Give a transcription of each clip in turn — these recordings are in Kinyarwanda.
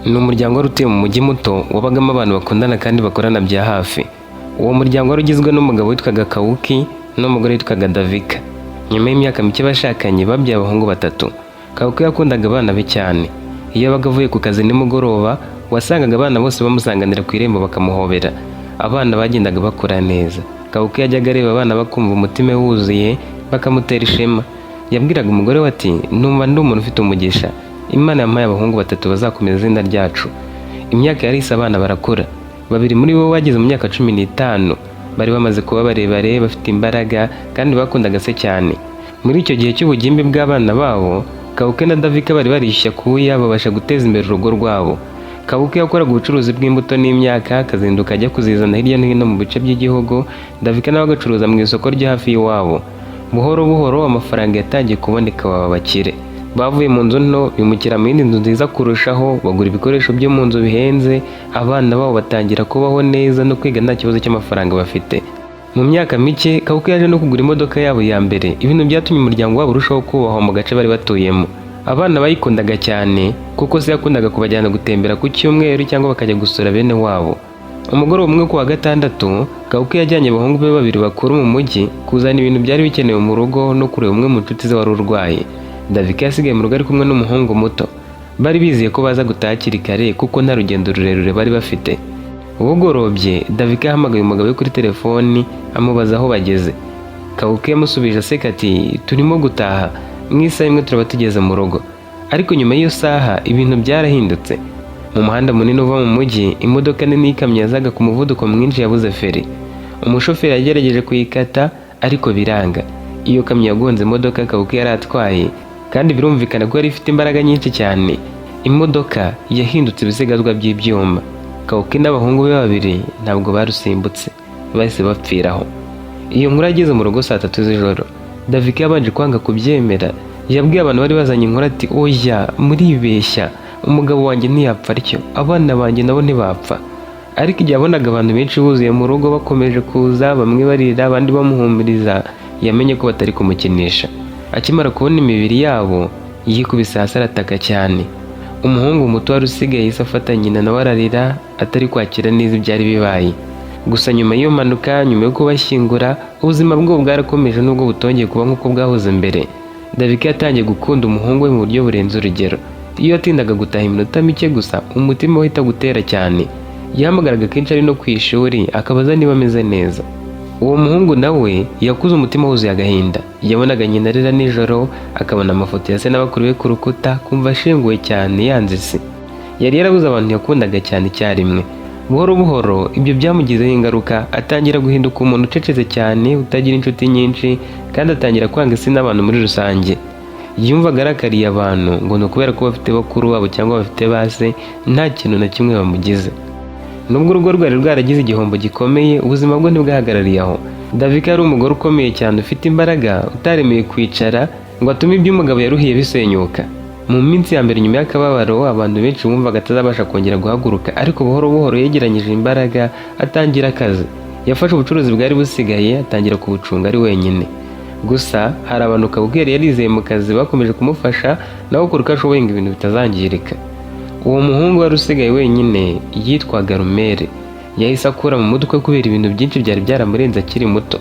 Ni umuryango wari utuye mu mujyi muto wabagamo abantu bakundana kandi bakorana bya hafi. Uwo muryango wari ugizwe n'umugabo witwaga Kawuki n'umugore witwaga Davika. Nyuma y'imyaka mike bashakanye babyaye abahungu batatu. Kawuki yakundaga abana be cyane. Iyo yabaga avuye ku kazi nimugoroba wasangaga abana bose bamusanganira ku irembo bakamuhobera. Abana bagendaga bakura neza. Kawuki yajyaga areba abana bakumva umutima wuzuye bakamutera ishema. Yabwiraga umugore we ati numva ndi umuntu ufite umugisha. Imana yampaye abahungu batatu bazakomeza izina ryacu. Imyaka yarise abana barakura. Babiri muri bo bageze mu myaka 15 bari bamaze kuba barebare bafite imbaraga kandi bakundaga se cyane. Muri icyo gihe cy'ubugimbi bw'abana babo, Kawuki na Davika bari barishya kuya babasha guteza imbere urugo rwabo. Kawuki yakoraga ubucuruzi bw'imbuto n'imyaka akazinduka ajya kuzizana hirya no hino mu bice by'igihugu. Davika nawe agacuruza mu isoko ryo hafi y'iwabo. Buhoro buhoro amafaranga yatangiye kuboneka baba bakire. Bavuye mu nzu nto bimukira mu yindi nzu nziza kurushaho, bagura ibikoresho byo mu nzu bihenze. Abana babo batangira kubaho neza no kwiga nta kibazo cy'amafaranga bafite. Mu myaka mike Kawuki yaje no kugura imodoka yabo ya mbere. Ibintu byatumye umuryango wabo urushaho kubahwa mu gace bari batuyemo. Abana bayikundaga cyane kuko se yakundaga kubajyana gutembera ku cyumweru cyangwa bakajya gusura bene wabo. Umugoroba umwe ku wa gatandatu Kawuki yajyanye abahungu be babiri bakuru mu mujyi kuzana ibintu byari bikenewe mu rugo no kureba umwe mu nshuti ze wari urwaye. Davika yasigaye mu rugo ari kumwe n'umuhungu muto. Bari bizeye ko baza gutaha hakiri kare kuko nta rugendo rurerure bari bafite. Ubugorobye Davika yahamagaye umugabo we kuri telefoni amubaza aho bageze. Kawuki yamusubije aseka ati turimo gutaha, mu isaha imwe turaba tugeze mu rugo. Ariko nyuma y'iyo saha ibintu byarahindutse. Mu muhanda munini uva mu mujyi, imodoka nini y'ikamyo yazaga ku muvuduko mwinshi yabuze feri. Umushoferi yagerageje kuyikata ariko biranga. Iyo kamyo yagonze imodoka Kawuki yari atwaye kandi birumvikana ko yari ifite imbaraga nyinshi cyane. Imodoka yahindutse ibisigazwa by'ibyuma. Kawuki n'abahungu be babiri ntabwo barusimbutse, bahise bapfiraho. Iyo nkuru ageze mu rugo saa 3 z'ijoro. Davika yabanje kwanga kubyemera. Yabwiye abantu bari bazanye inkuru ati oya muribeshya, umugabo wanjye ntiyapfa atyo, abana banjye nabo ntibapfa. Ariko igihe abonaga abantu benshi buzuye mu rugo bakomeje kuza, bamwe barira abandi bamuhumuriza, yamenye ko batari kumukinisha. Akimara kubona imibiri yabo yikubise hasi arataka cyane. Umuhungu muto wari usigaye yise afata nyina nawe ararira atari kwakira neza ibyari bibaye. Gusa nyuma y'iyo mpanuka, nyuma yo kubashyingura, ubuzima bwabo bwarakomeje nubwo butongeye kuba nk'uko bwahoze mbere. Davika yatangiye gukunda umuhungu we mu buryo burenze urugero. Iyo yatindaga gutaha iminota mike gusa umutima we uhita gutera cyane. Yahamagaraga kenshi ari no ku ishuri akabaza niba ameze neza. Uwo muhungu nawe yakuze umutima wuzuye agahinda. Yabonaga nyina arira nijoro, akabona amafoto ya se n'abakuru be ku rukuta, kumva ashenguwe cyane yanze se. Yari yarabuze abantu yakundaga cyane icyarimwe. Buhoro buhoro ibyo byamugizeho ingaruka, atangira guhinduka umuntu ucecetse cyane, utagira inshuti nyinshi, kandi atangira kwanga isi n'abantu muri rusange. Yumvaga arakariye abantu ngo ni ukubera ko bafite bakuru babo cyangwa bafite base, nta kintu na kimwe bamugize. Nubwo urugo rwari rwaragize igihombo gikomeye, ubuzima bwe ntibwahagarariye aho. Davika yari umugore ukomeye cyane ufite imbaraga, utaremeye kwicara ngo atume ibyo umugabo yaruhiye bisenyuka. Mu minsi ya mbere nyuma y'akababaro, abantu benshi bumvaga atazabasha kongera guhaguruka, ariko buhoro buhoro yegeranyije imbaraga atangira akazi. Yafashe ubucuruzi bwari busigaye atangira kubucunga ari wenyine. Gusa hari abantu Kawuki yari yarizeye mu kazi bakomeje kumufasha nawe ukora uko ashoboye ngo ibintu bitazangirika. Uwo muhungu wari usigaye wenyine yitwaga Rumere. Yahise akura mu mutwe kubera ibintu byinshi byari byaramurenze akiri muto.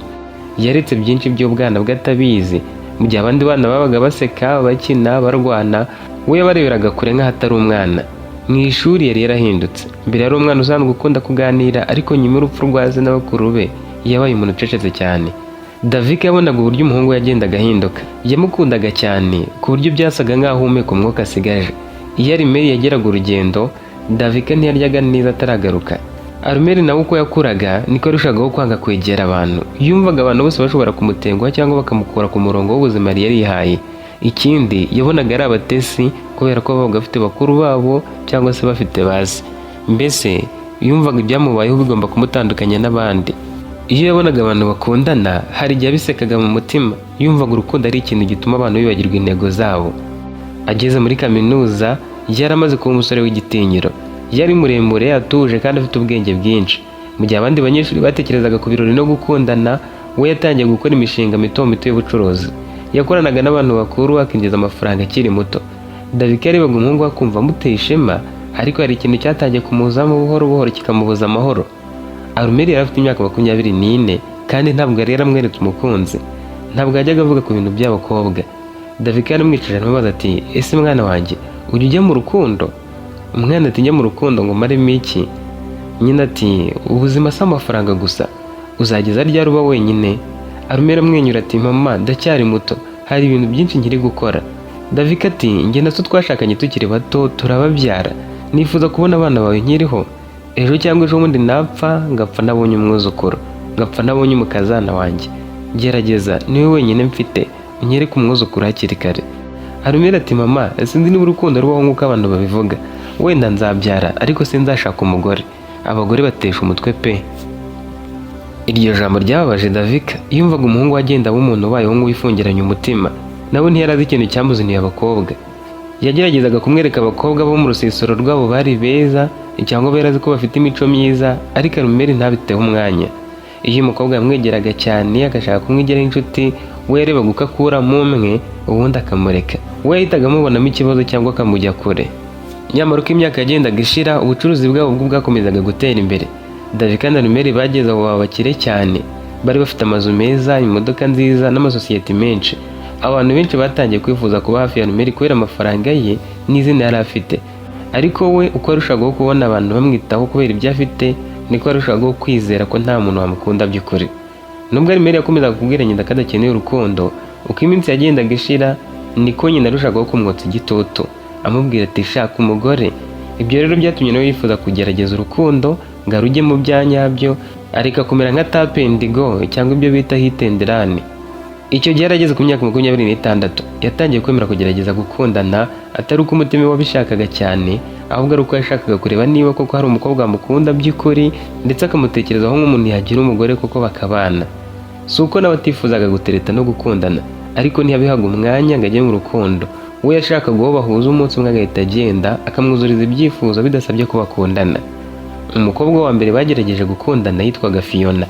Yaretse byinshi by'ubwana bw'atabizi. Mu gihe abandi bana babaga baseka, bakina, barwana, we yabareberaga kure nk'ahatari umwana. Mu ishuri yari yarahindutse. Mbere yari umwana usanzwe ukunda kuganira, ariko nyuma y'urupfu rwa se n'abakuru be yabaye umuntu ucecetse cyane. Davika yabonaga uburyo umuhungu yagendaga ahinduka. Yamukundaga cyane ku buryo byasaga nk'aho ahumeka umwuka asigaje. Iyo Arumeri yageraga urugendo, Davika ntiyaryaga neza ataragaruka. Arumeri nawe uko yakuraga niko yarushagaho kwanga kwegera abantu. Yumvaga abantu bose bashobora kumutenguha cyangwa bakamukura ku murongo w'ubuzima yari yarihaye. Ikindi yabonaga ari abatesi kubera ko babaga bafite bakuru babo cyangwa se bafite base. Mbese yumvaga ibyamubayeho bigomba kumutandukanya n'abandi. Iyo yabonaga abantu bakundana, hari igihe abisekaga mu mutima. Yumvaga urukundo ari ikintu gituma abantu bibagirwa intego zabo. Ageze muri kaminuza yari amaze kuba umusore w'igitinyiro. Yari muremure, atuje kandi afite ubwenge bwinshi. Mu gihe abandi banyeshuri batekerezaga ku birori no gukundana, we yatangiye gukora imishinga mito mito y'ubucuruzi. Yakoranaga n'abantu bakuru akinjiza amafaranga akiri muto. Davika yarebaga umuhungu akumva amuteye ishema, ariko hari ikintu cyatangiye kumuzamo buhoro buhoro kikamubuza amahoro. Arumeri yari afite imyaka 24 kandi ntabwo yari yaramweretse umukunzi, ntabwo yajyaga avuga ku bintu by'abakobwa. Davika yaramwicaje aramubaza ati ese mwana wanjye ujya ujya mu rukundo? Umwana ati njya mu rukundo ngo maremo iki? Nyina ati ubuzima si amafaranga gusa, uzageza ryari uba wenyine? Arumeri amwenyura ati mama ndacyari muto, hari ibintu byinshi nkiri gukora. Davika ati njye na so twashakanye tukiri bato turababyara, nifuza kubona abana bawe nkiriho, ejo cyangwa ejo bundi napfa ngapfa nabonye umwuzukuru, ngapfa nabonye umukazana wanjye. Gerageza niwe wenyine mfite, unyereke umwuzukuru hakiri kare. Arumeri ati mama sinzi niba urukundo rubaho nk'uko abantu babivuga, wenda nzabyara ariko sinzashaka umugore, abagore batesha umutwe pe. Iryo jambo ryababaje Davika. Yumvaga umuhungu agenda w'umuntu ubayeho nk'uwifungiranye umutima, nawe ntiyarazi ikintu cyamuzaniye abakobwa. Yageragezaga kumwereka abakobwa bo mu rusisiro rwabo bari beza cyangwa berazi ko bafite imico myiza, ariko Arumeri ntabiteho umwanya. Iyo umukobwa yamwegeraga cyane agashaka kumwigiraho inshuti, we yarebaga uko akuramo umwe ubundi akamureka. We yahitaga amubonamo ikibazo cyangwa akamujya kure. Nyamara uko imyaka yagendaga ishira, ubucuruzi bwabo bwo bwakomezaga gutera imbere. Davika na Arumeri bageze aho baba bakire cyane, bari bafite amazu meza, imodoka nziza n'amasosiyete menshi. Abantu benshi batangiye kwifuza kuba hafi ya Arumeri kubera amafaranga ye n'izina yari afite. Ariko we uko arushagaho kubona abantu bamwitaho kubera ibyo afite, niko arushagaho kwizera ko nta muntu wamukunda by'ukuri. Nubwo Arumeri yakomezaga kubwira nyina ko adakeneye urukundo, uko iminsi yagendaga ishira niko nyina arushagaho kumwotsa igitutu, amubwira ati shaka umugore. Ibyo rero byatumye nawe yifuza kugerageza urukundo ngo arujye mu byanyabyo, areka kumera nka tape indigo cyangwa ibyo bita hitenderane. Icyo gihe yarageze ku myaka 26, yatangiye kwemera kugerageza gukundana, atari uko umutima we wabishakaga cyane, ahubwo ari uko yashakaga kureba niba koko hari umukobwa wamukunda by'ukuri, ndetse akamutekerezaho nk'umuntu yagira umugore koko bakabana. Si uko nawe atifuzaga gutereta no gukundana, ariko ntiyabihaga umwanya ngo ajye mu rukundo. We yashakaga uwo bahuza umunsi umwe agahita agenda akamwuzuriza ibyifuzo bidasabye ko bakundana. Umukobwa wa mbere bagerageje gukundana yitwaga Fiona.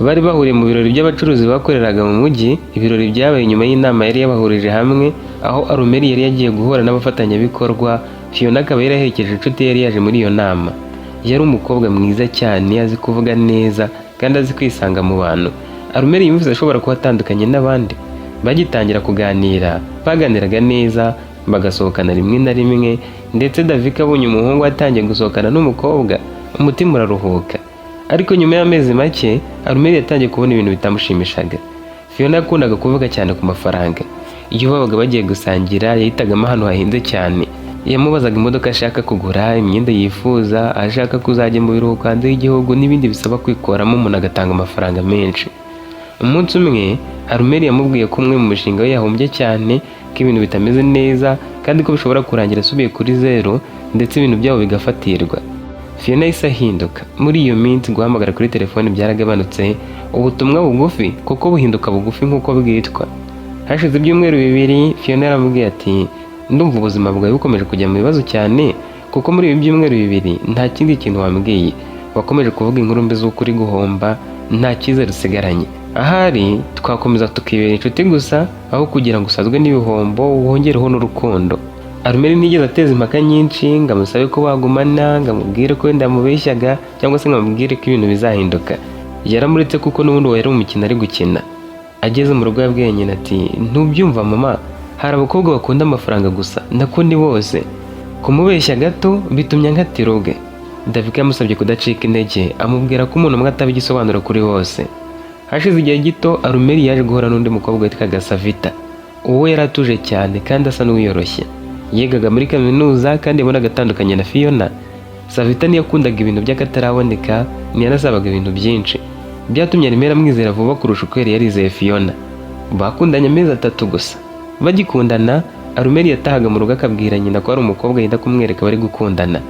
Bari bahuriye mu birori by'abacuruzi bakoreraga mu mujyi. Ibirori byabaye nyuma y'inama yari yabahurije hamwe, aho Arumeri yari yagiye guhura n'abafatanyabikorwa. Fiona akaba yaraherekeje inshuti yari yaje muri iyo nama. Yari umukobwa mwiza cyane, azi kuvuga neza kandi azi kwisanga mu bantu. Arumeri yumvise ashobora kuba atandukanye n'abandi. Bagitangira kuganira, baganiraga neza, bagasohokana rimwe na rimwe, ndetse Davika abonye umuhungu atangiye gusohokana n'umukobwa, umutima uraruhuka. Ariko nyuma y'amezi make, Arumeri yatangiye kubona ibintu bitamushimishaga. Fiona yakundaga kuvuga cyane ku mafaranga. Iyo babaga bagiye gusangira, yahitagamo ahantu hahenze cyane. Yamubazaga imodoka ashaka kugura, imyenda yifuza, ashaka kuzajya mu biruhuko hanze y'igihugu n'ibindi bisaba kwikoramo umuntu agatanga amafaranga menshi. Umunsi umwe, Arumeri yamubwiye ko umwe mu mushinga we yahombye cyane, ko ibintu bitameze neza kandi ko bishobora kurangira asubiye kuri zero, ndetse ibintu byabo bigafatirwa. Fiona yahise ahinduka. Muri iyo minsi guhamagara kuri telefone byaragabanutse, ubutumwa bugufi kuko buhinduka bugufi nk'uko bwitwa. Hashize ibyumweru 2, Fiona yaramubwiye ati ndumva ubuzima bwawe bukomeje kujya mu bibazo cyane, kuko muri ibi byumweru 2 nta kindi kintu wambwiye. Wakomeje kuvuga inkuru mbi z'ukuri guhomba, nta cyizere usigaranye. Ahari twakomeza tukibera inshuti gusa, aho kugira ngo usazwe n'ibihombo wongereho n'urukundo. Arumeri nigeze ateza impaka nyinshi ngo amusabe ko bagumana, ngo amubwire ko wenda yamubeshyaga cyangwa se ngo amubwire ko ibintu bizahinduka. Yaramuretse kuko n'ubundi we yari umukino ari gukina. Ageze mu rugo yabwiye nyina ati ntubyumva mama, hari abakobwa bakunda amafaranga gusa, nako ni bose. Kumubeshya gato bitumye nkatira ubwe. Davika yamusabye kudacika intege, amubwira ko umuntu umwe ataba igisobanuro kuri bose. Hashize igihe gito, Arumeri yaje guhura n'undi mukobwa witwaga Savita. Uwo yari atuje cyane kandi asa n'uwiyoroshye. Yigaga muri kaminuza kandi yabonaga atandukanye na Fiona. Savita ntiyakundaga ibintu by'akataraboneka, ntiyanasabaga ibintu byinshi. Byatumye Arumeri amwizera vuba kurusha uko yari yarizeye Fiona. Bakundanye amezi 3 gusa. Bagikundana, Arumeri yatahaga mu rugo akabwira nyina ko ari umukobwa yenda kumwereka bari gukundana.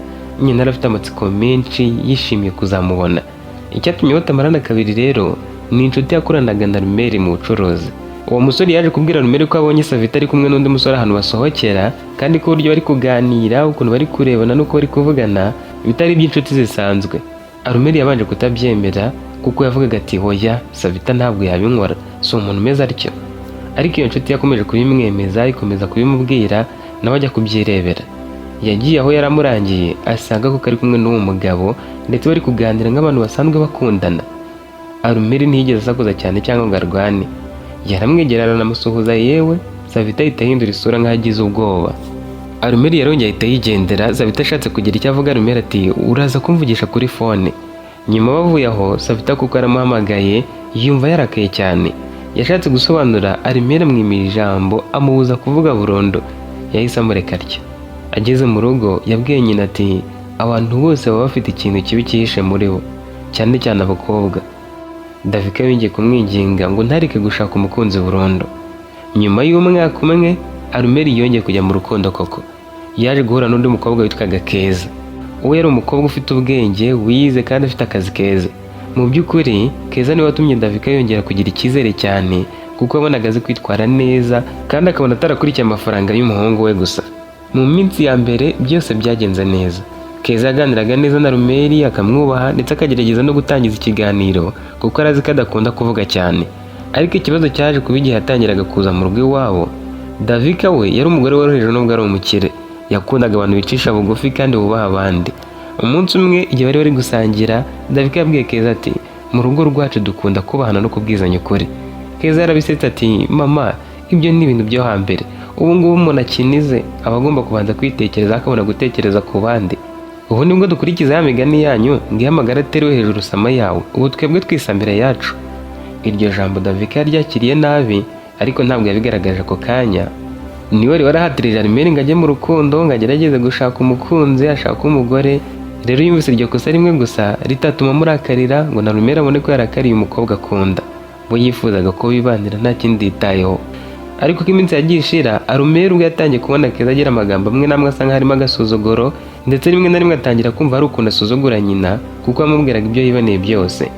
Nyina arafite amatsiko menshi, yishimiye kuzamubona. Icyatumye batamarana kabiri rero ni inshuti yakoranaga na Arumeri mu bucuruzi. Uwo musore yaje kubwira Arumeri ko abonye Savita ari kumwe n'undi musore ahantu basohokera, kandi ko uburyo bari kuganira, ukuntu bari kurebana n'uko bari kuvugana bitari iby'inshuti zisanzwe. Arumeri yabanje kutabyemera kuko yavugaga ati hoya, Savita ntabwo yabinkora, si umuntu umeze atyo. Ariko iyo nshuti yakomeje kubimwemeza, ikomeza kubimubwira, nawe ajya kubyirebera. Yagiye aho yaramurangiye asanga ko kari kumwe n'uwo mugabo ndetse bari kuganira nk'abantu basanzwe bakundana. Arumeri ntiyigeze asakuza cyane cyangwa ngo arwane, yaramwegera aranamusuhuza, yewe Savita ahita ahindura isura nk'aho agize ubwoba. Arumeri yarongeye ahita yigendera. Savita ashatse kugira icyo avuga, Arumeri ati uraza kumvugisha kuri fone. Nyuma bavuye aho, Savita kuko aramuhamagaye yumva yarakaye cyane, yashatse gusobanura, Arumeri amwimira ijambo amubuza kuvuga burundu. Yahise amureka atyo. Ageze mu rugo yabwiye nyina ati abantu bose baba bafite ikintu kibi cyihishe muri bo, cyane cyane abakobwa. Davika yongeye kumwinginga ngo ntareke gushaka umukunzi burundu. Nyuma y'umwaka umwe, Arumeri yongeye kujya mu rukundo koko. Yaje guhura n'undi mukobwa witwaga Keza. Uwo yari umukobwa ufite ubwenge, wize kandi afite akazi keza. Mu by'ukuri Keza niwe watumye Davika yongera kugira icyizere cyane, kuko yabonaga azi kwitwara neza kandi akabona atarakurikiye amafaranga y'umuhungu we gusa. Mu minsi ya mbere byose byagenze neza. Keza yaganiraga neza na Arumeri, akamwubaha ndetse akagerageza no gutangiza ikiganiro kuko arazi ko adakunda kuvuga cyane. Ariko ikibazo cyaje kuba igihe yatangiraga kuza mu rugo iwabo. Davika we yari umugore woroheje nubwo ari umukire, yakundaga abantu bicisha bugufi kandi bubaha abandi. Umunsi umwe igihe bari gusangira, Davika yabwiye Keza ati mu rugo rwacu dukunda kubahana no kubwizanya ukuri. Keza yarabisetse ati mama, ibyo ni ibintu byo hambere, ubu ngubu umuntu akinize aba agomba kubanza kwitekereza akabona gutekereza ku bandi. Ubu nibwo dukurikiza ya migani yanyu ngo ihamagara aterewe hejuru sama yawe, ubu twebwe twisambira yacu. Iryo jambo Davika yaryakiriye nabi, ariko ntabwo yabigaragaje ako kanya. Niwe wari warahatirije Arumeri ngo ajye mu rukundo, ngo agerageze gushaka umukunzi, ashaka umugore. Rero yumvise iryo kosa rimwe gusa ritatuma amurakarira ngo na Arumeri abone ko yarakariye umukobwa akunda. We yifuzaga ko bibanira nta kindi yitayeho. Ariko ko iminsi yagiye ishira, Arumeri ubwo yatangiye kubona Keza agira amagambo amwe n'amwe asa nk'aho harimo agasuzuguro, ndetse rimwe na rimwe atangira kumva hari ukuntu asuzugura nyina kuko yamubwiraga ibyo yiboneye byose.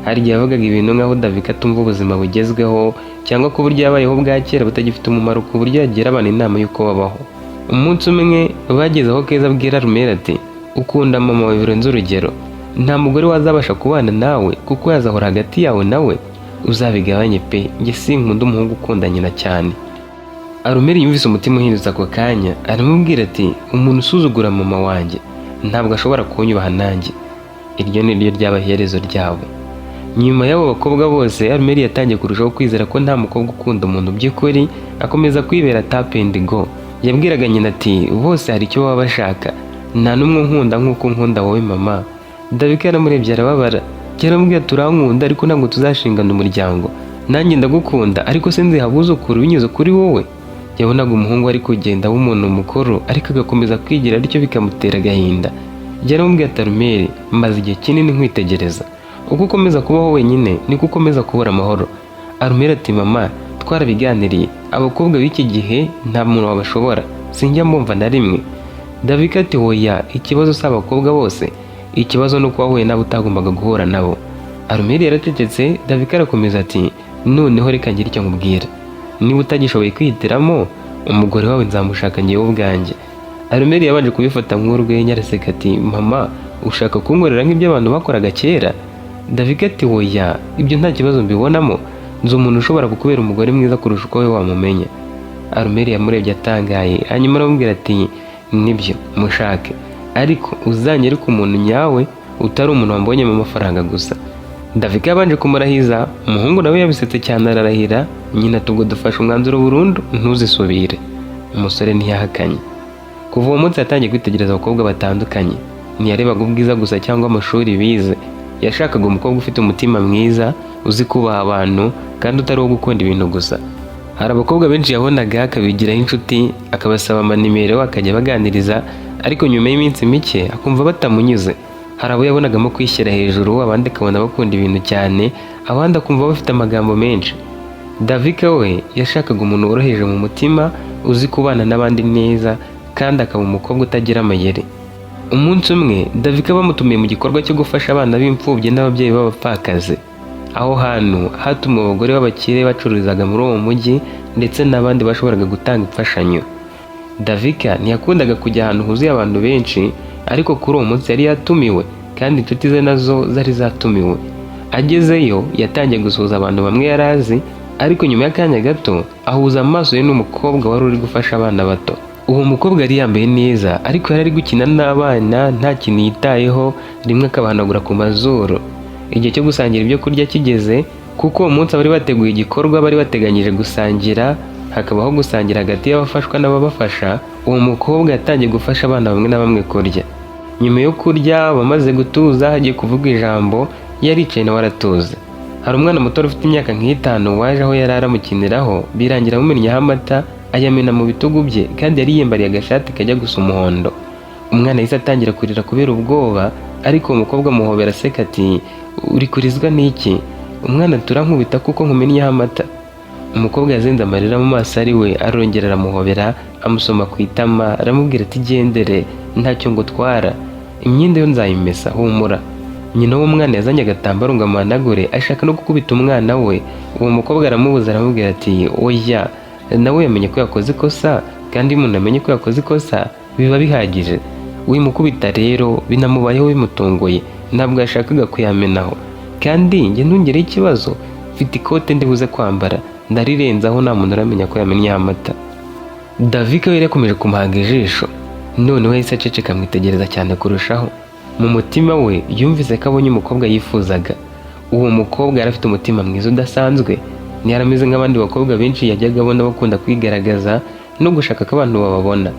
Hari igihe yavugaga ibintu nk'aho Davika atumva ubuzima bugezweho cyangwa ko uburyo yabayeho bwa kera butagifite umumaro ku buryo yagira abantu inama y'uko babaho. Umunsi umwe bageze aho Keza abwira Arumeri ati ukunda mama wawe birenze urugero, nta mugore wazabasha kubana nawe kuko yazahora hagati yawe nawe, uzabigabanye pe, njye sinkunda umuhungu ukunda nyina cyane. Arumeri yumvise umutima uhindutse ako kanya, aramubwira ati umuntu usuzugura mama wanjye ntabwo ashobora kunyubaha nanjye. Iryo ni ryo ryaba iherezo ryabo. Nyuma y'abo bakobwa bose, Arumeri yatangiye kurushaho kwizera ko nta mukobwa ukunda umuntu by'ukuri, akomeza kwibera tap and go. Yabwiraga nyina ati bose hari icyo baba bashaka, nta n'umwe nkunda nk'uko nkunda wowe mama. Davika yaramurebye arababara, yaramubwiye turankunda ariko ntabwo tuzashingana umuryango, nanjye ndagukunda ariko sinzi habuzukuru binyuze kuri wowe. Yabonaga umuhungu ari kugenda w'umuntu mukuru ariko agakomeza kwigira, aricyo bikamutera agahinda. Yaramubwiye ati Arumeri, maze igihe kinini nkwitegereza, uko ukomeza kubaho wenyine niko ukomeza kubura amahoro. Arumeri ati mama, twarabiganiriye, abakobwa b'iki gihe nta muntu wabashobora, sinjya mbumva na rimwe. Davika ati hoya, ikibazo si abakobwa bose, ikibazo ni uko wahuye nabo utagombaga guhura nabo. Arumeri yaracecetse. Davika arakomeza ati noneho reka ngire icyo nkubwira, niba utagishoboye kwihitiramo umugore wawe nzamushaka njyewe ubwanjye. Arumeri yabanje kubifata nk'urwenya araseka ati mama, ushaka kunkorera nk'ibyo abantu bakoraga kera? Davika ati hoya, ibyo nta kibazo mbibonamo, nzi umuntu ushobora kukubera umugore mwiza kurusha uko we wamumenya. Arumeri yamurebye atangaye, hanyuma aramubwira ati nibyo mushake, ariko uzanyereke umuntu nyawe utari umuntu wambonyemo amafaranga gusa. Davika yabanje kumurahiza, umuhungu nawe yabisetse cyane ararahira. Nyina tubwo dufashe umwanzuro burundu, ntuzisubire. Umusore ntiyahakanye. Kuva uwo munsi yatangiye kwitegereza abakobwa batandukanye, ntiyarebaga ubwiza gusa cyangwa amashuri bize. Yashakaga umukobwa ufite umutima mwiza, uzi kubaha abantu kandi utari uwo gukunda ibintu gusa. Hari abakobwa benshi yabonaga akabigiraho inshuti, akabasaba amanimero akajya baganiriza, ariko nyuma y'iminsi mike akumva batamunyuze. Hari abo yabonagamo kwishyira hejuru, abandi akabona bakunda ibintu cyane, abandi akumva bafite amagambo menshi. Davika we yashakaga umuntu woroheje mu mutima, uzi kubana n'abandi neza kandi akaba umukobwa utagira amayeri. Umunsi umwe Davika bamutumiye mu gikorwa cyo gufasha abana b'imfubyi n'ababyeyi b'abapfakazi. Aho hantu hatumiwe abagore b'abakire bacururizaga muri uwo mujyi ndetse n'abandi bashoboraga gutanga imfashanyo. Davika ntiyakundaga kujya ahantu huzuye abantu benshi, ariko kuri uwo munsi yari yatumiwe kandi inshuti ze nazo zari zatumiwe. Agezeyo yatangiye gusuhuza abantu bamwe yari azi, ariko nyuma y'akanya gato ahuza amaso ye n'umukobwa wari uri gufasha abana bato. Uwo mukobwa yari yambaye neza ariko yari ari gukina n'abana nta kintu yitayeho, rimwe akabahanagura ku mazuru. Igihe cyo gusangira ibyo kurya kigeze, kuko uwo munsi bari bateguye igikorwa bari bateganyije gusangira, hakabaho gusangira hagati y'abafashwa n'ababafasha. Uwo mukobwa yatangiye gufasha abana bamwe na bamwe kurya. Nyuma yo kurya bamaze gutuza, hagiye kuvuga ijambo, yaricaye nawe aratuza. Hari umwana muto ufite imyaka nk'itanu waje aho yari aramukiniraho, birangira amumennyeho amata ayamena mu bitugu bye, kandi yari yiyambariye agashati kajya gusa umuhondo. Umwana yahise atangira kurira kubera ubwoba, ariko uwo mukobwa amuhobera aseka ati, uri kurizwa n'iki? Umwana turankubita kuko nkumennyeho amata. Umukobwa yazenze amarira mu maso ari we, arongera aramuhobera, amusoma ku itama, aramubwira ati gendere, ntacyo ngutwara, imyenda yo nzayimesa, humura. Nyina w'umwana yazanye agatambaro ngo amuhanagure, ashaka no gukubita umwana we. Uwo mukobwa aramubuza, aramubwira ati oya, nawe yamenye ko yakoze ikosa, kandi iyo umuntu amenye ko yakoze ikosa biba bihagije. Wimukubita rero, binamubayeho bimutunguye, ntabwo yashakaga kuyamenaho. Kandi njye ntungereho ikibazo, mfite ikote ndibuze kwambara, ndarirenzaho nta muntu uramenya ko yamennyeho amata. Davika we yakomeje kumuhanga ijisho, noneho yahise aceceka amwitegereza cyane kurushaho. Mu mutima we yumvise ko abonye umukobwa yifuzaga. Uwo mukobwa yari afite umutima mwiza udasanzwe, ntiyarameze nk'abandi bakobwa benshi yajyaga abona bakunda kwigaragaza no gushaka ko abantu bababona.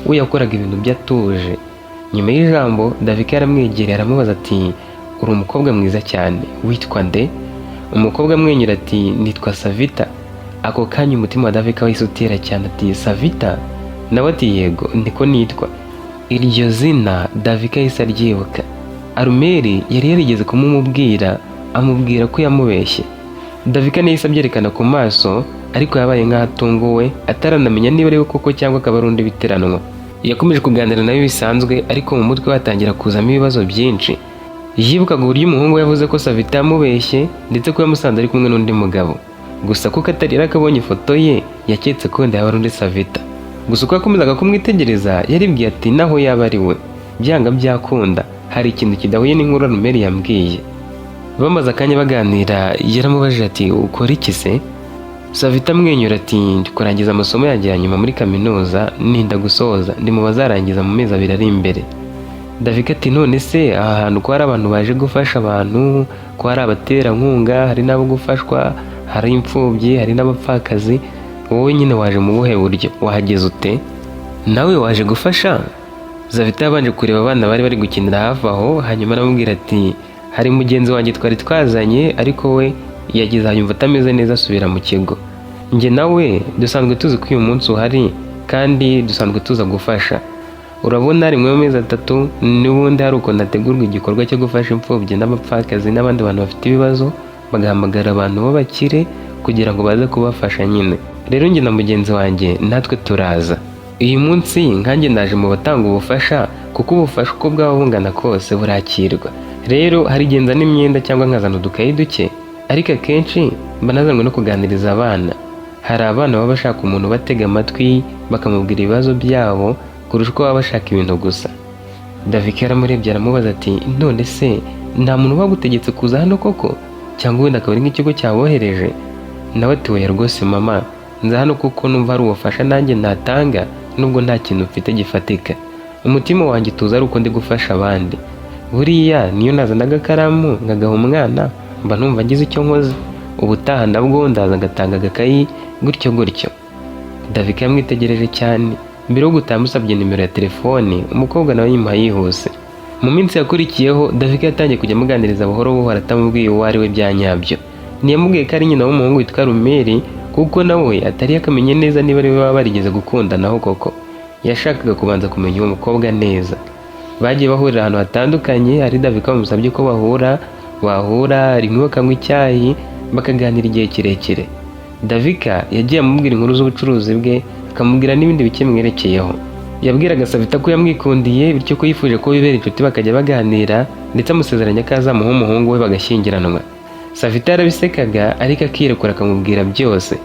We yakoraga ibintu byatuje. Nyuma y'ijambo, Davika yaramwegereye aramubaza ati, uri umukobwa mwiza cyane, witwa nde? Umukobwa amwenyura ati, nitwa Savita. Ako kanya umutima wa Davika wahise utera cyane ati, Savita? Nawe ati, yego niko nitwa. Iryo zina Davika yahise aryibuka. Arumeri yari yarigeze kumumubwira, amubwira ko yamubeshye. Davika yahise abyerekana ku maso, ariko yabaye nk'atunguwe, ataranamenya niba ari we koko cyangwa akaba ari undi biteranwa. Yakomeje kuganira nawe bisanzwe, ariko mu mutwe hatangira kuzamo ibibazo byinshi. Yibukaga uburyo umuhungu yavuze ko Savita yamubeshye, ndetse ko yamusanze ari kumwe n'undi mugabo. Gusa kuko atari akabonye ifoto ye, yaketse ko wenda yaba ari undi Savita. Gusa uko yakomezaga kumwitegereza, yaribwiye ati naho yaba ari we, byanga byakunda, hari ikintu kidahuye n'inkuru Arumeri yambwiye. Bamaze akanya baganira, yaramubajije ati, ukora iki se? Savita amwenyura ati, ndi kurangiza amasomo yanjye ya nyuma muri kaminuza, ninda gusoza, ndi mu bazarangiza mu mezi 2 ari imbere. Davika ati, none se aha hantu ko hari abantu baje gufasha abantu, ko hari abaterankunga, hari n'abo gufashwa, hari imfubyi, hari n'abapfakazi, wowe nyine waje mu buhe buryo? Wahageze ute? Nawe waje gufasha? Savita yabanje kureba abana bari gukinira hafi aho, hanyuma aramubwira ati, hari mugenzi wanjye twari twazanye, ariko we yagize yumva atameze neza asubira mu kigo. Njye nawe dusanzwe tuzi ko uyu munsi uhari, kandi dusanzwe tuza gufasha. Urabona rimwe mu mezi 3 n'ubundi hari uko nategurwa igikorwa cyo gufasha imfubyi n'abapfakazi n'abandi bantu bafite ibibazo, bagahamagara abantu b'abakire kugira ngo baze kubafasha nyine. Rero njye na mugenzi wanjye natwe turaza. Uyu munsi nkanjye naje mu batanga ubufasha, kuko ubufasha uko bwaba bungana kose burakirwa. Rero hari genza n'imyenda cyangwa nkazana udukayi duke, ariko akenshi mba nazanywe no kuganiriza abana. Hari abana baba bashaka umuntu batega amatwi bakamubwira ibibazo byabo kurusha uko baba bashaka ibintu gusa. Davika yaramurebye aramubaza ati, none se nta muntu wagutegetse kuza hano koko, cyangwa wenda akaba ari nk'ikigo cyabohereje? Nawe ati, oya rwose mama, nza hano kuko numva hari ubufasha nanjye natanga, nubwo nta kintu mfite gifatika. Umutima wanjye tuza ari uko ndi gufasha abandi. Buriya niyo nazanaga agakaramu nkagaha umwana, mba numva ngize icyo nkoze. Ubutaha nabwo ndaza ngatanga agakayi gutyo gutyo. Davika yamwitegereje cyane. Mbere yo gutaha amusabye nimero ya telefoni, umukobwa nawe yimuha yihuse. Mu minsi yakurikiyeho, Davika yatangiye kujya amuganiriza buhoro buhoro atamubwiye uwo ari we bya nyabyo. Ntiyamubwiye ko ari nyina w'umuhungu witwa Arumeri, kuko nawe atari yakamenye neza niba ari we baba barigeze gukundanaho koko. Yashakaga kubanza kumenya uwo mukobwa neza. Bagiye bahurira ahantu hatandukanye, hari Davika bamusabye ko bahura rimwe bakanywa icyayi bakaganira igihe kirekire. Davika yagiye amubwira inkuru z'ubucuruzi bwe, akamubwira n'ibindi bike mwerekeyeho. Yabwiraga Savita ko yamwikundiye, bityo ko yifuje ko bibera inshuti bakajya baganira, ndetse amusezeranya ko azamuha umuhungu we bagashyingiranwa. Savita yarabisekaga, ariko akirekura akamubwira byose.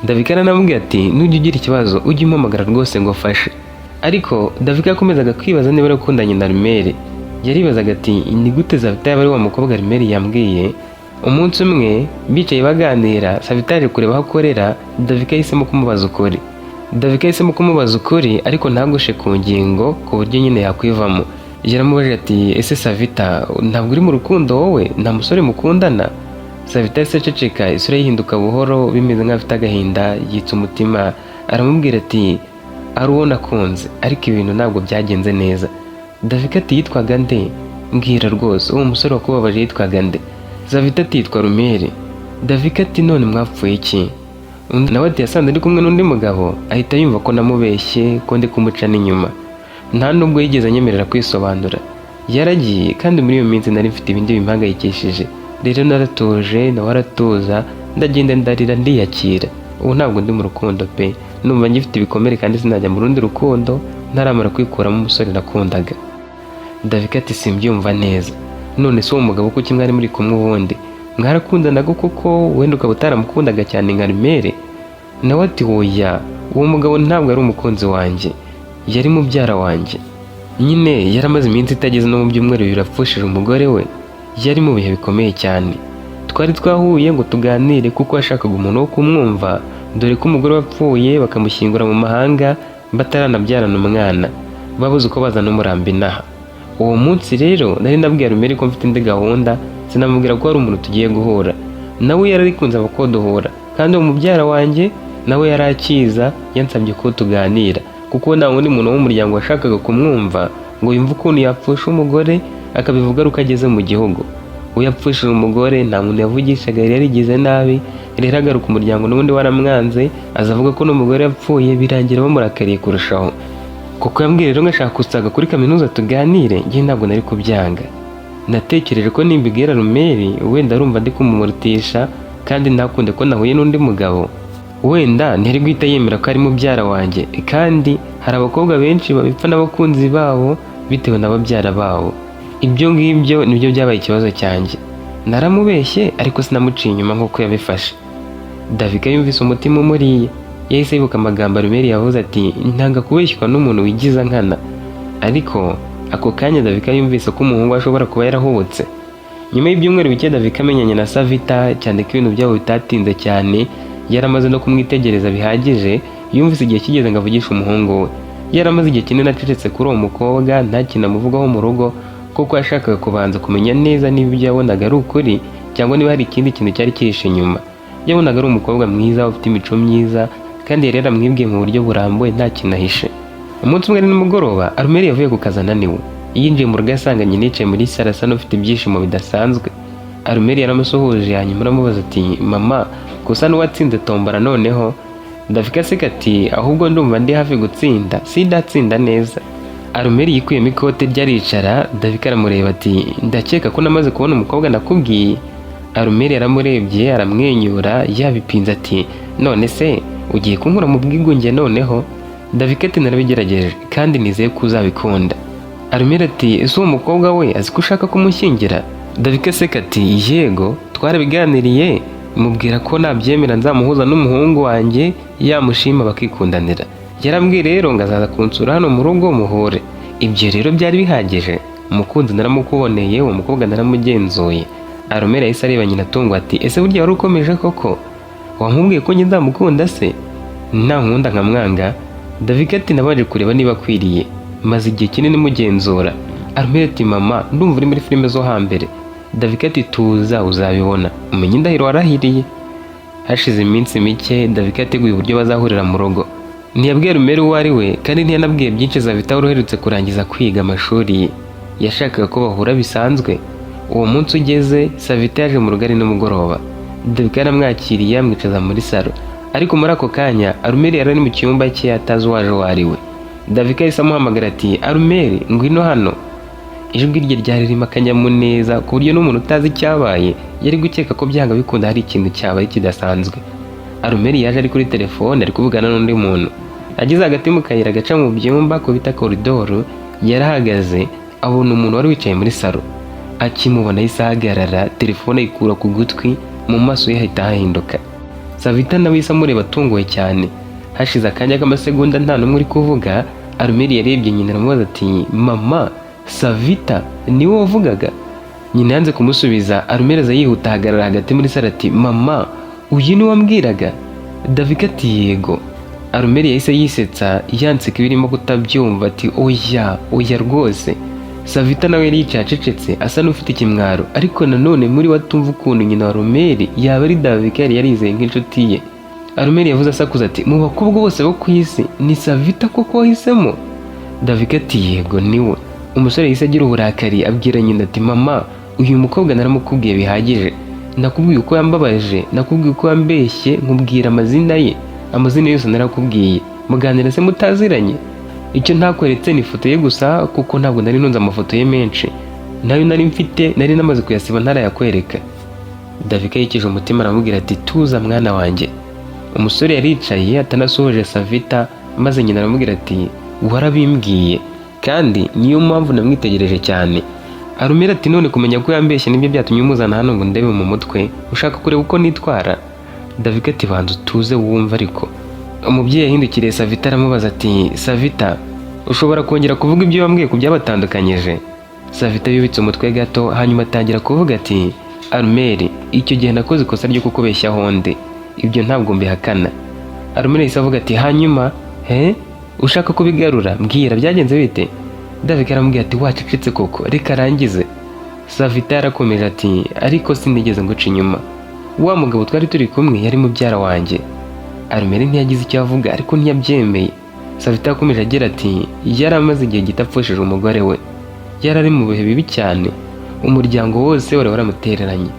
Davika aranamubwira ati, nujya ugira ikibazo ujye umpamagara rwose ngo fashe. Ariko Davika yakomezaga kwibaza niba arakundanye na Arumeri. Yaribazaga ati, ni gute Savita yaba ari wa mukobwa Arumeri yambwiye? Umunsi umwe bicaye baganira, Savita yaje kureba aho akorera, Davika yahisemo kumubaza ukuri. Davika yahisemo kumubaza ukuri ariko ntagushe ku ngingo ku buryo nyine yakwivamo. Yaramubajije ati ese Savita ntabwo uri mu rukundo wowe nta musore mukundana? Savita yahise aceceka, isura yihinduka buhoro bimeze nk'afite agahinda, yitsa umutima aramubwira ati ari uwo nakunze ariko ibintu ntabwo byagenze neza. Davika ati yitwaga nde? Mbwira rwose uwo musore wakubabaje yitwaga nde? Savita ati yitwa Rumeri. Davika ati none mwapfuye iki? Nawe ati yasanze ari kumwe n'undi mugabo, ahita yumva ko namubeshye ko ndi kumuca n'inyuma. Nta nubwo yigeze anyemerera kwisobanura. Yaragiye kandi muri iyo minsi nari mfite ibindi bimpangayikishije. Rero naratuje nawe aratuza, ndagenda ndarira ndiyakira. Ubu ntabwo ndi mu rukundo pe, numva ngifite ibikomere kandi sinajya mu rundi rukundo ntaramara kwikuramo umusore nakundaga. Davika ati simbyumva neza. None se uwo mugabo kuki mwari muri kumwe ubundi? Mwarakundanaga kuko wenda ukaba utaramukundaga cyane nka Rumeri? Nawe ati oya, uwo mugabo ntabwo ari umukunzi wanjye, yari mubyara wanjye. Nyine yaramaze iminsi itageze no mu byumweru bibiri apfushije umugore we. Yari mu bihe bikomeye cyane. Twari twahuye ngo tuganire kuko yashakaga umuntu wo kumwumva, dore ko umugore wapfuye bakamushyingura mu mahanga bataranabyarana umwana, babuze uko bazana umurambi inaha. Uwo munsi rero nari nabwiye Rumeri ko mfite indi gahunda, sinamubwira ko hari umuntu tugiye guhura. Nawe yararikunze ko duhura, kandi uwo mubyara wanjye nawe yari akiza, yansabye ko tuganira kuko nta wundi muntu w'umuryango washakaga kumwumva ngo yumve ukuntu yapfusha umugore akabivuga ari uko ageze mu gihugu. Uyapfushije umugore nta muntu yavugishaga, yari yarigize nabi. Rero agaruka umuryango n'ubundi waramwanze, azavuga ko n'umugore yapfuye, birangira bamurakariye kurushaho. Kuko yambwiye rero ngashaka kusaga kuri kaminuza tuganire, njye ntabwo nari kubyanga. Natekereje ko nimbibwira Rumeri wenda arumva ndi kumumurutisha kandi ntakunde ko nahuye n'undi mugabo, wenda ntiyari guhita yemera ko ari mubyara wanjye, kandi hari abakobwa benshi babipfa n'abakunzi babo bitewe n'ababyara babo. Ibyo ngibyo nibyo byabaye ikibazo cyanjye. Naramubeshye ariko sinamuciye inyuma nk'uko yabifashe. Davika yumvise umutima umuriye, yahise yibuka amagambo Rumeri yavuze ati ntanga kubeshywa n'umuntu wigiza nkana. Ariko ako kanya Davika yumvise ko umuhungu ashobora kuba yarahubutse. Nyuma y'ibyumweru bike Davika amenyanye na Savita, cyane ko ibintu byabo bitatinze cyane, yaramaze no kumwitegereza bihagije, yumvise igihe kigeze ngo avugishe umuhungu we. Yaramaze igihe kinini acecetse kuri uwo mukobwa, nta kintu amuvugaho mu rugo, kuko yashakaga kubanza kumenya neza niba ibyo yabonaga ari ukuri cyangwa niba hari ikindi kintu cyari kihishe inyuma. Yabonaga ari umukobwa mwiza ufite imico myiza, kandi yari yaramwibwiye mu buryo burambuye nta kintu ahishe. Umunsi umwe nimugoroba Rumeri yavuye ku kazi ananiwe. Yinjiye mu rugo yasanganye nicaye muri sala asa n'ufite ibyishimo bidasanzwe. Rumeri yaramusuhuje, hanyuma aramubaza ati mama gusa n'uwatsinze tombora noneho? Davika aseka ati ahubwo ndumva ndi hafi gutsinda, sindatsinda neza. Rumeri yikuyemo ikote ryaricara, Davika aramureba ati ndakeka ko namaze kubona umukobwa nakubwiye. Rumeri yaramurebye aramwenyura yabipinze ati none se ugiye kunkura mu bwigunge noneho? Davika ati narabigerageje kandi nizeye ko uzabikunda. Rumeri ati ese uwo mukobwa we azi ko ushaka kumushyingira? Davika aseka ati yego twarabiganiriye, mubwira ko nabyemera nzamuhuza n'umuhungu wanjye yamushima bakikundanira. Yarambwiye rero ngo azaza kunsura hano mu rugo muhure. Ibyo rero byari bihagije, umukunzi naramukuboneye, uwo mukobwa naramugenzuye. Rumeri yahise areba nyina atungwa ati ese burya wari ukomeje koko? Wankubwiye ko njye nzamukunda se? Nta nkunda nkamwanga? Davika ati nabaje kureba niba akwiriye, maze igihe kinini mugenzura. Rumeri ati mama ndumva uri muri filime zo hambere. Davika ati tuza uzabibona, umenye indahiro warahiriye. Hashize iminsi mike Davika yateguye uburyo bazahurira mu rugo. Ntiyabwiye Rumeri uwo ari we, kandi ntiyanabwiye byinshi Savita wari uherutse kurangiza kwiga amashuri ye. Yashakaga ko bahura bisanzwe. Uwo munsi ugeze Savita yaje mu rugo ari nimugoroba. Davika yaramwakiriye amwicaza muri salo, ariko muri ako kanya Rumeri yari ari mu cyumba cye atazi uwaje uwo ari we. Davika yahise amuhamagara ati Rumeri ngwino hano. Ijwi rye ryari ririmo akanyamuneza ku buryo n'umuntu utazi icyabaye yari gukeka ko byanga bikunda hari ikintu cyabaye kidasanzwe. Rumeri yaje ari kuri telefone ari kuvugana n'undi muntu. Ageze hagati mu kayira gaca mu byumba ko bita koridoro, yarahagaze abona umuntu wari wicaye muri salo. Akimubona yahise ahagarara, telefone ayikura ku gutwi, mu maso ye hahita hahinduka. Savita nawe yahise amureba atunguwe cyane. Hashize akanya k'amasegonda nta n'umwe uri kuvuga, Rumeri yarebye nyina aramubaza ati mama Savita niwe wavugaga? Nyina yanze kumusubiza. Rumeri aza yihuta ahagarara hagati muri salo ati mama uyu ni wambwiraga? Davika ati yego. Arumeri yahise yisetsa yanseka ibirimo kutabyumva ati oya rwose. Savita nawe yari yicaye acecetse asa n'ufite ikimwaro, ariko nanone muri we atumva ukuntu nyina wa Arumeri yaba ari Davika yari yarizeye nk'inshuti ye. Arumeri yavuze asakuza ati mu bakobwa bose bo ku isi ni Savita koko wahisemo? Davika ati yego niwe. Umusore yahise agira uburakari abwira nyina ati mama, uyu mukobwa naramukubwiye bihagije, nakubwiye uko yambabaje, nakubwiye uko yambeshye, nkubwira amazina ye, amazina yose narakubwiye, muganira se mutaziranye? Icyo ntakweretse ni ifoto ye gusa, kuko ntabwo nari ntunze amafoto ye menshi, nayo nari mfite, nari namaze kuyasiba ntarayakwereka. Davika yikije umutima aramubwira ati tuza mwana wanjye. Umusore yaricaye atanasohoje Savita, maze nyina aramubwira ati warabimbwiye, kandi niyo mpamvu namwitegereje cyane. Arumeri ati none kumenya ko yambeshye nibyo byatumye umuzana hano ngo ndebe mu mutwe, ushaka kureba uko nitwara? Davika ati banza utuze wumva ariko. Umubyeyi yahindukiriye Savita aramubaza ati Savita, ushobora kongera kuvuga ibyo wambwiye ku byabatandukanyije? Savita yubitse umutwe gato, hanyuma atangira kuvuga ati Arumeri, icyo gihe nakoze ikosa ryo kukubeshya honde, ibyo ntabwo mbihakana. Arumeri yahise avuga ati hanyuma ushaka kubigarura? Mbwira byagenze bite? Davika aramubwira ati wacecetse koko, reka arangize. Savita yarakomeje ati ariko sinigeze nguca inyuma, wa mugabo twari turi kumwe yari mubyara wanjye. Arumeri ntiyagize icyo avuga ariko ntiyabyemeye. Savita yakomeje agira ati yari amaze igihe gito apfushije umugore we, yari ari mu bihe bibi cyane, umuryango wose wari waramutereranye.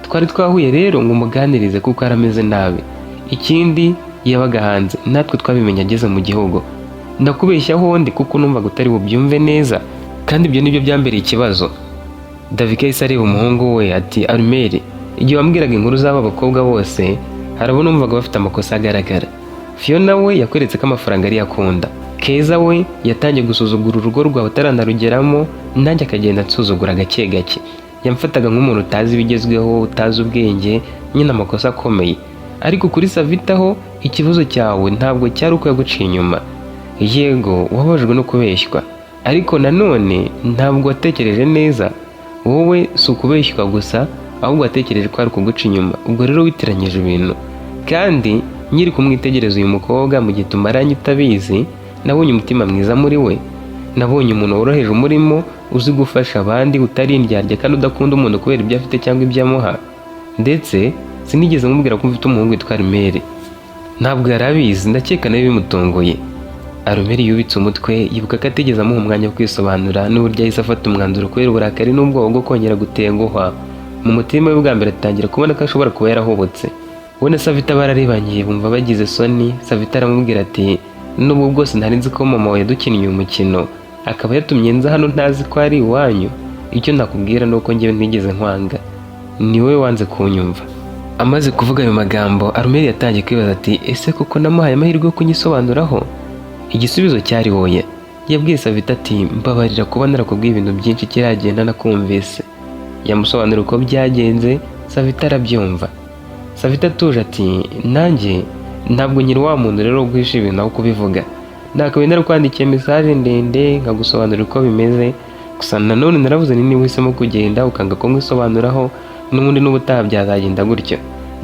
Twari twahuye rero ngo umuganirize kuko yarameze nabi, ikindi yabaga hanze, natwe twabimenye ageze mu gihugu. Ndakubeshya hondi kuko numvaga utari bubyumve neza, kandi ibyo nibyo byambereye ikibazo. Davika yahise areba umuhungu we ati Arumeri, igihe wambwiraga inkuru z'aba bakobwa bose hari abo numvaga bafite amakosa agaragara. Fiona we yakweretse ko amafaranga ari akunda, Keza we yatangiye gusuzugura urugo rwawe utaranarugeramo, nanjye akagenda ansuzugura gake gake, yamfataga nk'umuntu utazi ibigezweho, utazi ubwenge, nyine amakosa akomeye. Ariko kuri Savita ho ikibazo cyawe ntabwo cyari uko yaguciye inyuma. Yego wababajwe no kubeshywa, ariko nanone ntabwo watekereje neza. Wowe si ukubeshywa gusa, ahubwo watekereje ko ari kuguca inyuma, ubwo rero witiranyije ibintu. Kandi nyiri kumwitegereza uyu mukobwa mu gihe tumaranye utabizi, nabonye umutima mwiza muri we, nabonye umuntu woroheje umurimo, uzi gufasha abandi, utari indyarya kandi udakunda umuntu kubera ibyo afite cyangwa ibyo amuha. Ndetse sinigeze mubwira ko mfite umuhungu witwa Arumeri, ntabwo yari abizi, ndakeka nawe bimutunguye. Arumeri yubitse umutwe yibuka ko atigeze amuha umwanya wo kwisobanura n'uburyo yahise afata umwanzuro kubera uburakari n'ubwoba bwo kongera gutenguhwa. Mu mutima we bwa mbere atangira kubona ko ashobora kuba yarahubutse. We na Savita bararebanye bumva bagize soni. Savita aramubwira ati n'ubu bwose ntari nzi ko mama wawe yadukinnye uyu mukino, akaba yatumye nza hano ntazi ko ari iwanyu. Icyo nakubwira ni uko njyewe ntigeze nkwanga, ni wowe wanze kunyumva. Amaze kuvuga ayo magambo, Arumeri yatangiye kwibaza ati ese koko namuhaye amahirwe yo kunyisobanuraho? Igisubizo cyari woye. Yabwiye Savita ati mbabarira kuba narakubwiye ibintu byinshi kiragenda nakumvise. Yamusobanurira uko byagenze, Savita arabyumva. Savita atuje ati nanjye ntabwo nyiri wa muntu rero guhisha ibintu aho kubivuga. Nakabaye narakwandikiye message ndende nkagusobanurira uko bimeze, gusa nanone naravuze ni niba uhisemo kugenda ukanga ko nkwisobanuraho, n'ubundi n'ubutaha byazagenda gutyo.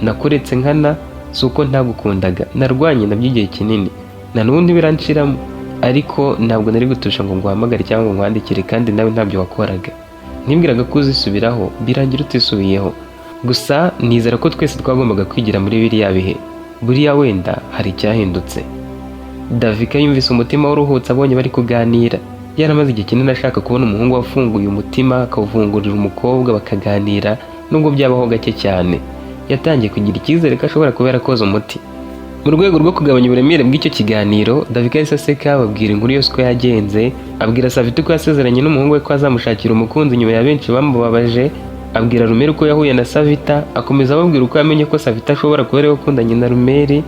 Nakuretse nkana si uko ntagukundaga, narwanye nabyo igihe kinini, na n'ubundi biranshiramo, ariko ntabwo nari gutusha ngo nguhamagare cyangwa nkwandikire kandi nawe ntabyo wakoraga. Nibwiraga ko uzisubiraho birangira utisubiyeho, gusa nizera ko twese twagombaga kwigira muri biriya bihe, buriya wenda hari icyahindutse. Davika yumvise umutima w'uruhutse abonye bari kuganira. Yaramaze igihe kinini ashaka kubona umuhungu wafunguye umutima akawufungurira umukobwa bakaganira, nubwo byabaho gake cyane. Yatangiye kugira icyizere ko ashobora kuba yarakoze umuti. Mu rwego rwo kugabanya uburemere bw'icyo kiganiro, Davika yahise aseka ababwira inkuru yose uko yagenze, abwira Savita ko yasezeranye n'umuhungu we ko azamushakira umukunzi nyuma ya benshi bamubabaje, abwira Arumeri ko yahuye na Savita, akomeza ababwira uko yamenye ko Savita ashobora kuba ariwe ukundanye na Arumeri.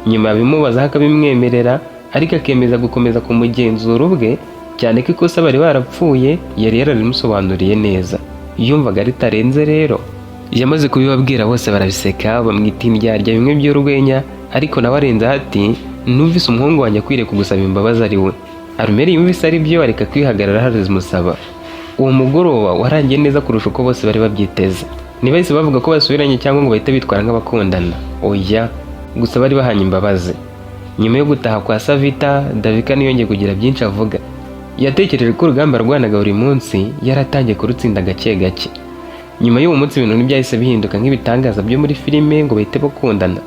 Nyuma yabimubazaho akabimwemerera, ariko akemeza gukomeza kumugenzura ubwe, cyane ko ikosa bari barapfuye yari yararimusobanuriye neza. Yumvaga ritarenze rero. Yamaze kubibabwira bose barabiseka, bamwita indyarya bimwe by'urwenya, ariko nawe arenza ati numvise umuhungu wanjye akwiriye kugusaba imbabazi ari we. Arumeri yumvise ari byo areka kwihagarara harazimusaba. Uwo mugoroba warangiye neza kurusha uko bose bari babyiteze. Ntibahise bavuga ko basubiranye cyangwa ngo bahite bitwara nk'abakundana, oya, gusa bari bahanye imbabazi. Nyuma yo gutaha kwa Savita, Davika ntiyongeye kugira byinshi avuga. Yatekereje ko urugamba rwanaga buri munsi yaratangiye kurutsinda gake gake. Nyuma y'uwo munsi ibintu ntibyahise bihinduka nk'ibitangaza byo muri filime ngo bahite bakundana.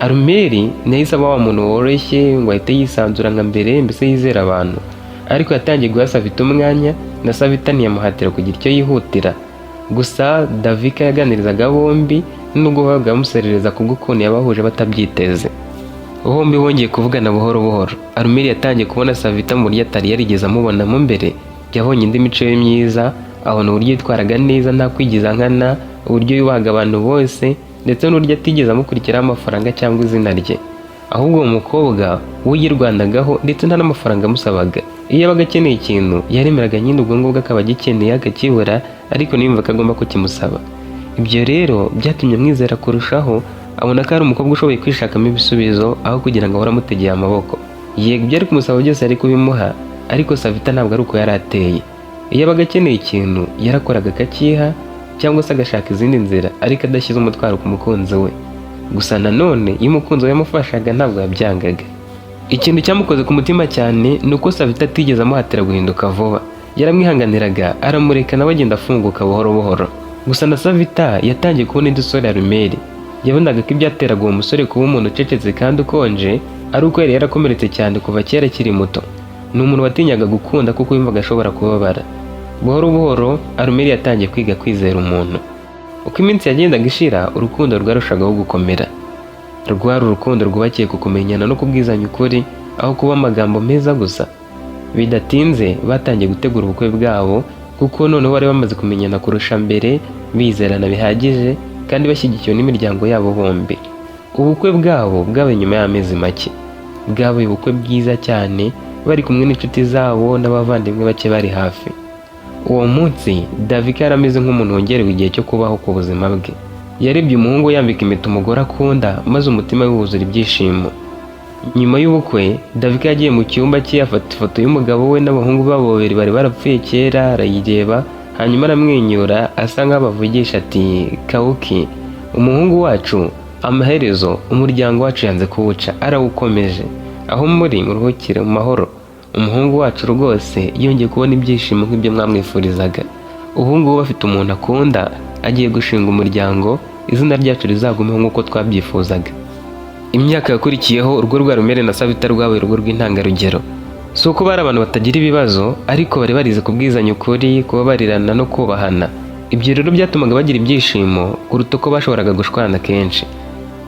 Arumeri ntiyahise aba wa muntu woroshye ngo ahite yisanzura nka mbere, mbese yizera abantu. Ariko yatangiye guha Savita umwanya, na Savita ntiyamuhatira kugira icyo yihutira. Gusa Davika yaganirizaga bombi nubwo babaga bamuserereza kubw'ukuntu yabahuje batabyiteze. Bombi bongeye kuvugana buhoro buhoro. Arumeri yatangiye kubona Savita mu buryo atari yarigeze amubonamo mbere. Yabonye indi mico ye myiza, abona uburyo yitwaraga neza nta kwigiza nkana, uburyo yubahaga abantu bose, ndetse n'uburyo atigeze amukurikiraho amafaranga cyangwa izina rye. Ahubwo uwo mukobwa we yirwanagaho ndetse nta n'amafaranga amusabaga. Iyo yabaga akeneye ikintu yaremeraga nyine ubwo ngubwo akaba agikeneye akakibura, ariko ntiyumva ko agomba kukimusaba. Ibyo rero byatumye amwizera kurushaho, abona ko ari umukobwa ushoboye kwishakamo ibisubizo aho kugira ngo ahore amutegeye amaboko. Yego ibyo ari kumusaba byose ari kubimuha, ariko Savita ntabwo ari uko yari ateye. Iyo yabaga akeneye ikintu yarakoraga akakiha, cyangwa se agashaka izindi nzira, ariko adashyize umutwaro ku mukunzi we. Gusa nanone iyo umukunzi we yamufashaga ntabwo yabyangaga. Ikintu cyamukoze ku mutima cyane ni uko Savita atigeze amuhatira guhinduka vuba. Yaramwihanganiraga, aramureka nawe agenda afunguka buhoro buhoro. Gusa na Savita yatangiye kubona indi sura ya Arumeri. Yabonaga ko ibyateraga uwo musore kuba umuntu ucecetse kandi ukonje ari uko yari yarakomeretse cyane kuva kera akiri muto. Ni umuntu watinyaga gukunda kuko yumvaga ashobora kubabara. Buhoro buhoro Arumeri yatangiye kwiga kwizera umuntu. Uko iminsi yagendaga ishira, urukundo rwarushagaho gukomera. Rwari urukundo rwubakiye ku kumenyana no kubwizanya ukuri aho kuba amagambo meza gusa. Bidatinze batangiye gutegura ubukwe bwabo, kuko noneho bari bamaze kumenyana kurusha mbere, bizerana bihagije kandi bashyigikiwe n'imiryango yabo bombi. Ubukwe bwabo bwabaye nyuma y'amezi make. Bwabaye ubukwe bwiza cyane, bari kumwe n'inshuti zabo n'abavandimwe bake bari hafi. Uwo munsi Davika yarameze nk'umuntu wongerewe igihe cyo kubaho ku buzima bwe. Yarebye umuhungu yambika impeta umugore akunda, maze umutima we wuzura ibyishimo. Nyuma y'ubukwe Davika yagiye mu cyumba cye afata ifoto y'umugabo we n'abahungu babo babiri bari barapfuye kera, arayireba, hanyuma aramwenyura asa nk'abavugisha ati, Kauki, umuhungu wacu, amaherezo umuryango wacu yanze kuwuca, arawukomeje. Aho muri muruhukire mu mahoro. Umuhungu wacu rwose yongeye kubona ibyishimo nk'ibyo mwamwifurizaga. Ubu ngubu afite umuntu akunda, agiye gushinga umuryango, izina ryacu rizagumeho nk'uko twabyifuzaga. Imyaka yakurikiyeho urugo rwa Arumeri na Savita rwabaye urugo rw'intangarugero. Si uko bari abantu batagira ibibazo, ariko bari barize kubwizanya ukuri, kubabarirana no kubahana. Ibyo rero byatumaga bagira ibyishimo kuruta uko bashoboraga gushwana kenshi.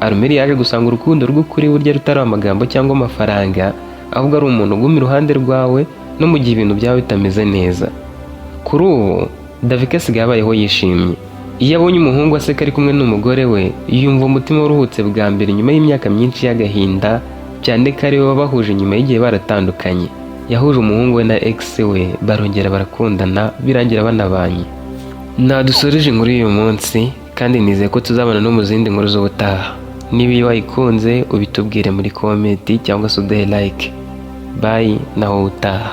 Arumeri yaje gusanga urukundo rw'ukuri burya rutari amagambo cyangwa amafaranga, ahubwo ari umuntu uguma iruhande rwawe no mu gihe ibintu byawe bitameze neza. Kuri ubu Davika asigaye abayeho yishimye. Iyo abonye umuhungu aseka ari kumwe n'umugore we, yumva umutima uruhutse bwa mbere nyuma y'imyaka myinshi y'agahinda, cyane ko ari we wabahuje nyuma y'igihe baratandukanye. Yahuje umuhungu we na ex we, barongera barakundana birangira banabanye. Nadusoreje inkuru y'uyu munsi, kandi nizeye ko tuzabana no mu zindi nkuru z'ubutaha. Niba iyo wayikunze ubitubwire muri komenti cyangwa se uduhe like. Bye naho utaha.